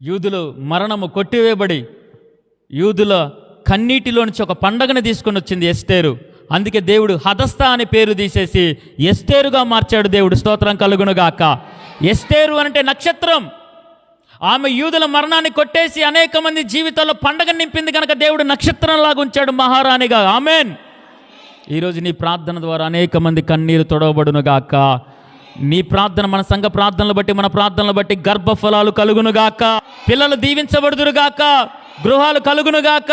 యూదులు మరణము కొట్టివేయబడి యూదుల కన్నీటిలో నుంచి ఒక పండగను తీసుకొని వచ్చింది ఎస్తేరు. అందుకే దేవుడు హదస్థ అనే పేరు తీసేసి ఎస్తేరుగా మార్చాడు దేవుడు. స్తోత్రం కలుగునుగాక. ఎస్తేరు అంటే నక్షత్రం. ఆమె యూదుల మరణాన్ని కొట్టేసి అనేక మంది జీవితాల్లో పండగ నింపింది కనుక దేవుడు నక్షత్రంలాగా ఉంచాడు మహారాణిగా. ఆమెన్. ఈరోజు నీ ప్రార్థన ద్వారా అనేక మంది కన్నీరు తొడవబడునుగాక. నీ ప్రార్థన, మన సంఘ ప్రార్థనలు బట్టి, మన ప్రార్థనలు బట్టి గర్భఫలాలు కలుగునుగాక, పిల్లలు దీవించబడుదురుగాక, గృహాలు కలుగునుగాక,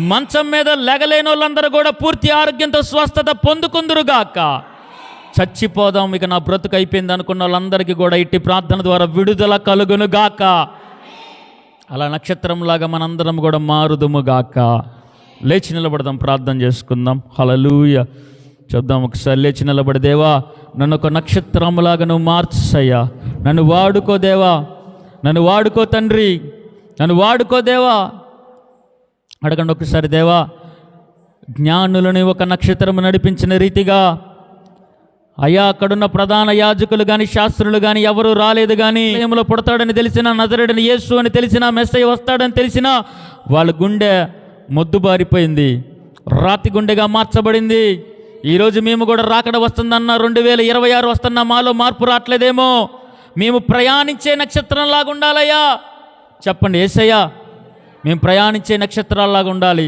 మంచం మీద లెగలేని వాళ్ళందరూ కూడా పూర్తి ఆరోగ్యంతో స్వస్థత పొందుకుందురుగాక. చచ్చిపోదాం ఇక నా బ్రతుకు అయిపోయింది అనుకున్న వాళ్ళందరికీ కూడా ఇట్టి ప్రార్థన ద్వారా విడుదల కలుగునుగాక. అలా నక్షత్రంలాగా మనందరం కూడా మారుదుముగాక. లేచి నిలబడదాం, ప్రార్థన చేసుకుందాం. హల్లెలూయా చెప్దాం ఒకసారి. లేచి నిలబడి, దేవా నన్ను ఒక నక్షత్రములాగా నువ్వు మార్చయ్యా, నన్ను వాడుకో దేవా, నన్ను వాడుకో తండ్రి, నన్ను వాడుకో దేవా. అడగండి ఒకసారి, దేవా జ్ఞానులని ఒక నక్షత్రము నడిపించిన రీతిగా అయ్యా అక్కడున్న ప్రధాన యాజకులు కానీ శాస్త్రులు కానీ ఎవరు రాలేదు, కానీ ఏములో పుడతాడని తెలిసినా, నజరేయుడైన యేసు అని తెలిసినా, మెస్సయ్య వస్తాడని తెలిసినా వాళ్ళ గుండె మొద్దుబారిపోయింది, రాతి గుండెగా మార్చబడింది. ఈరోజు మేము కూడా రాకడ వస్తుందన్న 2026 వస్తున్నా మాలో మార్పు రావట్లేదేమో. మేము ప్రయాణించే నక్షత్రంలాగా ఉండాలయ్యా. చెప్పండి, యేసయ్యా మేము ప్రయాణించే నక్షత్రాల్లాగా ఉండాలి,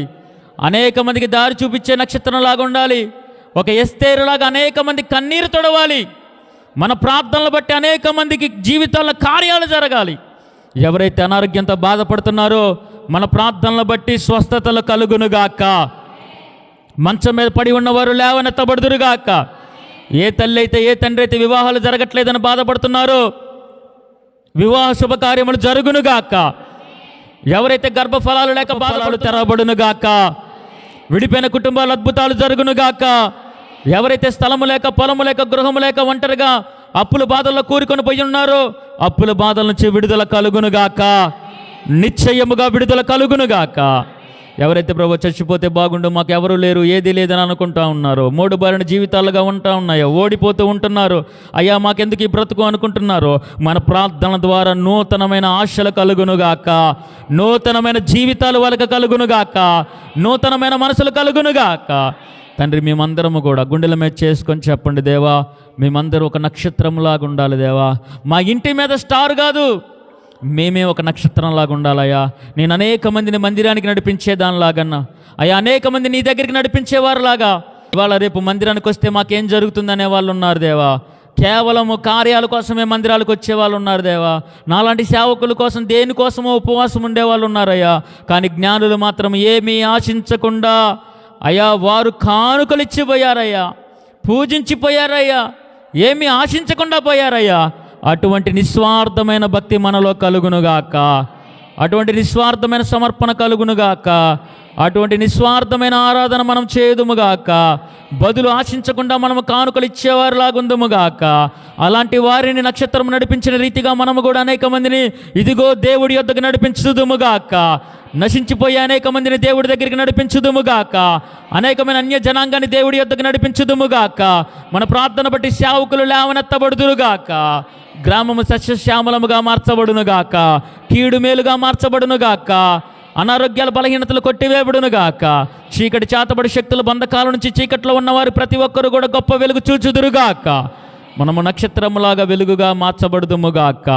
అనేక మందికి దారి చూపించే నక్షత్రంలాగా ఉండాలి. ఒక ఎస్తేరులాగా అనేక మంది కన్నీరు తొడవాలి. మన ప్రార్థనలు బట్టి అనేక మందికి జీవితాల్లో కార్యాలు జరగాలి. ఎవరైతే అనారోగ్యంతో బాధపడుతున్నారో మన ప్రార్థనలు బట్టి స్వస్థతలు కలుగునుగాక. మంచం మీద పడి ఉన్నవారు లేవనెత్తబడుదురుగాక. ఏ తల్లి అయితే, ఏ తండ్రి అయితే వివాహాలు జరగట్లేదని బాధపడుతున్నారో వివాహ శుభకార్యములు జరుగునుగాక. ఎవరైతే గర్భఫలాలు లేక బాధలు తెరవబడునుగాక. విడిపోయిన కుటుంబాలు అద్భుతాలు జరుగునుగాక. ఎవరైతే స్థలము లేక, పొలము లేక, గృహము లేక ఒంటరిగా అప్పుల బాధల్లో కూరుకొని పోయి ఉన్నారో అప్పుల బాధల నుంచి విడుదల కలుగునుగాక. నిశ్చయముగా విడుదల కలుగునుగాక. ఎవరైతే ప్రభు చచ్చిపోతే బాగుండు, మాకు ఎవరు లేరు, ఏది లేదని అనుకుంటా ఉన్నారో, మూడుబారిన జీవితాలుగా ఉంటా ఉన్నాయో, ఓడిపోతూ ఉంటున్నారు, అయ్యా మాకెందుకు ఈ బ్రతుకు అనుకుంటున్నారో, మన ప్రార్థన ద్వారా నూతనమైన ఆశలు కలుగునుగాక, నూతనమైన జీవితాలు వాళ్ళకి కలుగునుగాక, నూతనమైన మనసులు కలుగునుగాక. తండ్రి మేమందరము కూడా గుండెల మీద చేసుకొని చెప్పండి, దేవా మేమందరూ ఒక నక్షత్రంలాగా ఉండాలి దేవా. మా ఇంటి మీద స్టార్ కాదు, మేమే ఒక నక్షత్రంలాగా ఉండాలయ్యా. నేను అనేక మందిని మందిరానికి నడిపించేదానిలాగన్నా అయ్యా, అనేక మంది నీ దగ్గరికి నడిపించేవారులాగా. ఇవాళ రేపు మందిరానికి వస్తే మాకేం జరుగుతుందనే వాళ్ళు ఉన్నారు దేవా. కేవలము కార్యాల కోసమే మందిరాలకు వచ్చే వాళ్ళు ఉన్నారు దేవా. నాలాంటి సేవకుల కోసం దేనికోసమో ఉపవాసం ఉండేవాళ్ళు ఉన్నారయ్యా. కానీ జ్ఞానులు మాత్రం ఏమీ ఆశించకుండా అయ్యా వారు కానుకలు ఇచ్చిపోయారయ్యా, పూజించిపోయారయ్యా, ఏమీ ఆశించకుండా పోయారయ్యా. అటువంటి నిస్వార్థమైన భక్తి మనలో కలుగునుగాక, అటువంటి నిస్వార్థమైన సమర్పణ కలుగునుగాక, అటువంటి నిస్వార్థమైన ఆరాధన మనం చేయుదుముగాక. బదులు ఆశించకుండా మనము కానుకలు ఇచ్చేవారిలాగుందుముగాక. అలాంటి వారిని నక్షత్రం నడిపించిన రీతిగా మనము కూడా అనేక మందిని ఇదిగో దేవుడి యొద్దకు నడిపించుదుముగాక. నశించిపోయే అనేక మందిని దేవుడి దగ్గరికి నడిపించుదుముగాక. అనేకమైన అన్య జనాంగాన్ని దేవుడి యొద్దకు నడిపించుదుముగాక. మన ప్రార్థన బట్టి సేవకులు లేవనెత్తబడుదురుగాక. గ్రామము సస్యశ్యామలముగా మార్చబడునుగాక, కీడు మేలుగా మార్చబడునుగాక, అనారోగ్యాల బలహీనతలు కొట్టివేయబడునుగాక. చీకటి చేతబడి శక్తుల బంధకాల నుంచి చీకట్లో ఉన్నవారు ప్రతి ఒక్కరు కూడా గొప్ప వెలుగు చూచుదురుగాక. మనము నక్షత్రములాగా వెలుగుగా మార్చబడుదుముగాక.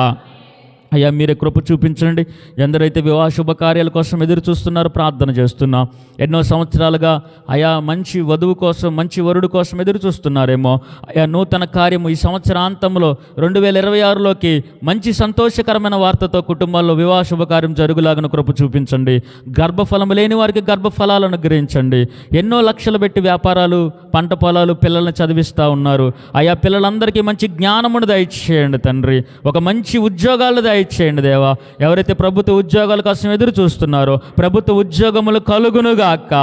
అయ్యా మీరే కృప చూపించండి. ఎందరైతే వివాహ శుభకార్యాల కోసం ఎదురు చూస్తున్నారో ప్రార్థన చేస్తున్నాం. ఎన్నో సంవత్సరాలుగా అయా మంచి వధువు కోసం, మంచి వరుడు కోసం ఎదురు చూస్తున్నారేమో. అయా నూతన కార్యము ఈ సంవత్సరాంతంలో 2026లోకి మంచి సంతోషకరమైన వార్తతో కుటుంబాల్లో వివాహ శుభకార్యం జరుగులాగిన కృప చూపించండి. గర్భఫలము లేని వారికి గర్భఫలాలను గ్రహించండి. ఎన్నో లక్షలు పెట్టి వ్యాపారాలు, పంట పొలాలు, పిల్లల్ని చదివిస్తూ ఉన్నారు. అయా పిల్లలందరికీ మంచి జ్ఞానమును దయచేయండి తండ్రి. ఒక మంచి ఉద్యోగాలు దయచేయండి దేవా. ఎవరైతే ప్రభుత్వ ఉద్యోగాల కోసం ఎదురు చూస్తున్నారో ప్రభుత్వ ఉద్యోగములు కలుగునుగాక.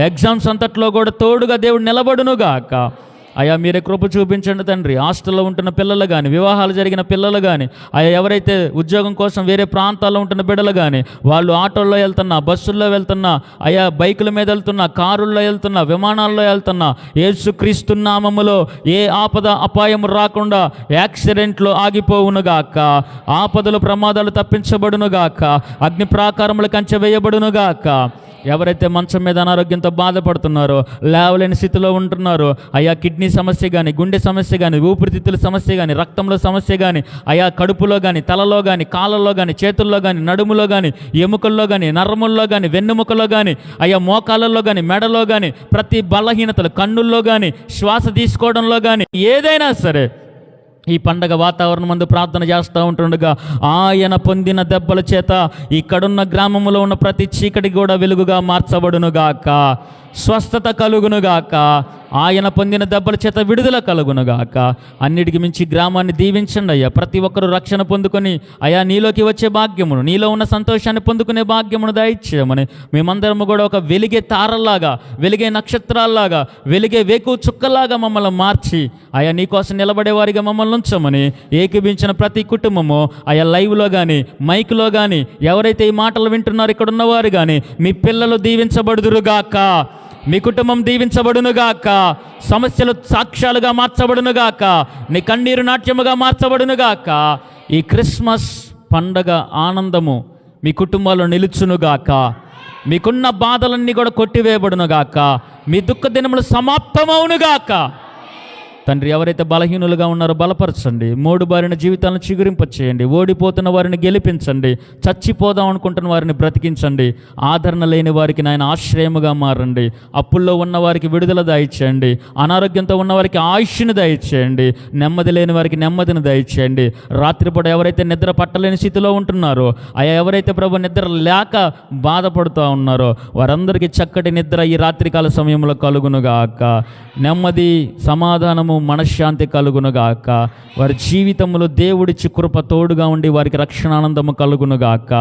ఎగ్జామ్స్ అంతట్లో కూడా తోడుగా దేవుడు నిలబడునుగాక. అయ్యా మీరే కృప చూపించండి తండ్రి. హాస్టల్లో ఉంటున్న పిల్లలు కానీ, వివాహాలు జరిగిన పిల్లలు కానీ, అయ్యా ఎవరైతే ఉద్యోగం కోసం వేరే ప్రాంతాల్లో ఉంటున్న బిడ్డలు కానీ, వాళ్ళు ఆటోల్లో వెళ్తున్నా, బస్సుల్లో వెళ్తున్నా, అయ్యా బైకుల మీద వెళ్తున్నా, కారుల్లో వెళ్తున్నా, విమానాల్లో వెళ్తున్నా, యేసుక్రీస్తు నామములో ఏ ఆపద అపాయం రాకుండా యాక్సిడెంట్లు ఆగిపోవునుగాక. ఆపదలు ప్రమాదాలు తప్పించబడునుగాక. అగ్ని ప్రాకారములు కంచె వేయబడునుగాక. ఎవరైతే మంచం మీద అనారోగ్యంతో బాధపడుతున్నారో, లేవలేని స్థితిలో ఉంటున్నారో, అయా కిడ్నీ సమస్య కానీ, గుండె సమస్య కానీ, ఊపిరితిత్తుల సమస్య కానీ, రక్తంలో సమస్య కానీ, అయా కడుపులో కానీ, తలలో కానీ, కాళ్ళల్లో కానీ, చేతుల్లో కానీ, నడుములో కానీ, ఎముకల్లో కానీ, నరముల్లో కానీ, వెన్నెముకలో కానీ, అయా మోకాళ్ళల్లో కానీ, మెడలో కానీ, ప్రతి బలహీనతలు, కన్నుల్లో కానీ, శ్వాస తీసుకోవడంలో కానీ, ఏదైనా సరే ఈ పండగ వాతావరణం ముందు ప్రార్థన చేస్తూ ఉంటుండగా ఆయన పొందిన దెబ్బల చేత ఇక్కడున్న గ్రామంలో ఉన్న ప్రతి చీకటి కూడా వెలుగుగా మార్చబడునుగాక, స్వస్థత కలుగునుగాక, ఆయన పొందిన దెబ్బల చేత విడుదల కలుగునుగాక. అన్నిటికి మించి గ్రామాన్ని దీవించండి అయ్యా. ప్రతి ఒక్కరూ రక్షణ పొందుకొని అయా నీలోకి వచ్చే భాగ్యమును, నీలో ఉన్న సంతోషాన్ని పొందుకునే భాగ్యమును దయచేయమని మేమందరము కూడా ఒక వెలిగే తారల్లాగా, వెలిగే నక్షత్రాల్లాగా, వెలిగే వేకు చుక్కల్లాగా మమ్మల్ని మార్చి అయా నీకోసం నిలబడే వారిగా మమ్మల్ని ఉంచమని ఏకీభించిన ప్రతి కుటుంబము అయా లైవ్లో కానీ, మైక్లో కానీ, ఎవరైతే ఈ మాటలు వింటున్నారో ఇక్కడ ఉన్నవారు కానీ, మీ పిల్లలు దీవించబడుదురుగాక, మీ కుటుంబం దీవించబడునుగాక, సమస్యలు సాక్ష్యాలుగా మార్చబడునుగాక, నీ కన్నీరు నాట్యముగా మార్చబడునుగాక. ఈ క్రిస్మస్ పండగ ఆనందము మీ కుటుంబాల్లో నిలుచునుగాక, మీకున్న బాధలన్నీ కూడా కొట్టివేయబడునుగాక, మీ దుఃఖ దినములు సమాప్తమవునుగాక. తండ్రి, ఎవరైతే బలహీనులుగా ఉన్నారో బలపరచండి, మోడుబారిన జీవితాలను చిగురింపచేయండి, ఓడిపోతున్న వారిని గెలిపించండి, చచ్చిపోదాం అనుకుంటున్న వారిని బ్రతికించండి, ఆదరణ లేని వారికి నాయన ఆశ్రయముగా మారండి, అప్పుల్లో ఉన్న వారికి విడుదల దయచేయండి, అనారోగ్యంతో ఉన్న వారికి ఆయుష్ని దయచేయండి, నెమ్మది లేని వారికి నెమ్మదిని దయచేయండి. రాత్రిపూట ఎవరైతే నిద్ర పట్టలేని స్థితిలో ఉంటున్నారో, ఎవరైతే ప్రభు నిద్ర లేక బాధపడుతూ ఉన్నారో వారందరికీ చక్కటి నిద్ర ఈ రాత్రికాల సమయంలో కలుగునుగాక, నెమ్మది, సమాధానము, మనశ్శాంతి కలుగునుగాక. వారి జీవితంలో దేవుడిచ్చి కృప తోడుగా ఉండి వారికి రక్షణానందము కలుగునుగాక.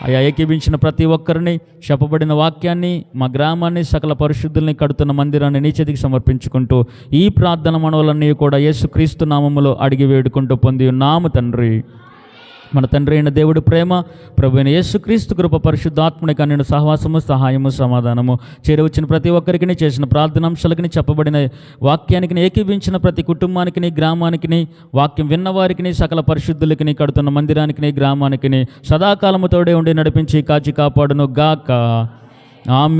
అయా ఏకీభించిన ప్రతి ఒక్కరిని, చెప్పబడిన వాక్యాన్ని, మా గ్రామాన్ని, సకల పరిశుద్ధుల్ని, కడుతున్న మందిరాన్ని నీ చేతికి సమర్పించుకుంటూ ఈ ప్రార్థన మనవులన్నీ కూడా యేసుక్రీస్తు నామములో అడిగి వేడుకుంటూ పొంది ఉన్నాము తండ్రి. మన తండ్రి అయిన దేవుడి ప్రేమ, ప్రభు అయిన యేసుక్రీస్తు కృప, పరిశుద్ధాత్మనికి అన్ని సహవాసము, సహాయము, సమాధానము చేరవచ్చిన ప్రతి ఒక్కరికి, చేసిన ప్రార్థనాంశాలకి, చెప్పబడిన వాక్యానికి ఏకీభించిన ప్రతి కుటుంబానికి, గ్రామానికి, వాక్యం విన్నవారికి, సకల పరిశుద్ధులకి, కడుతున్న మందిరానికి, గ్రామానికి సదాకాలము తోడే ఉండి నడిపించి కాచి కాపాడును గాక. ఆమేన్.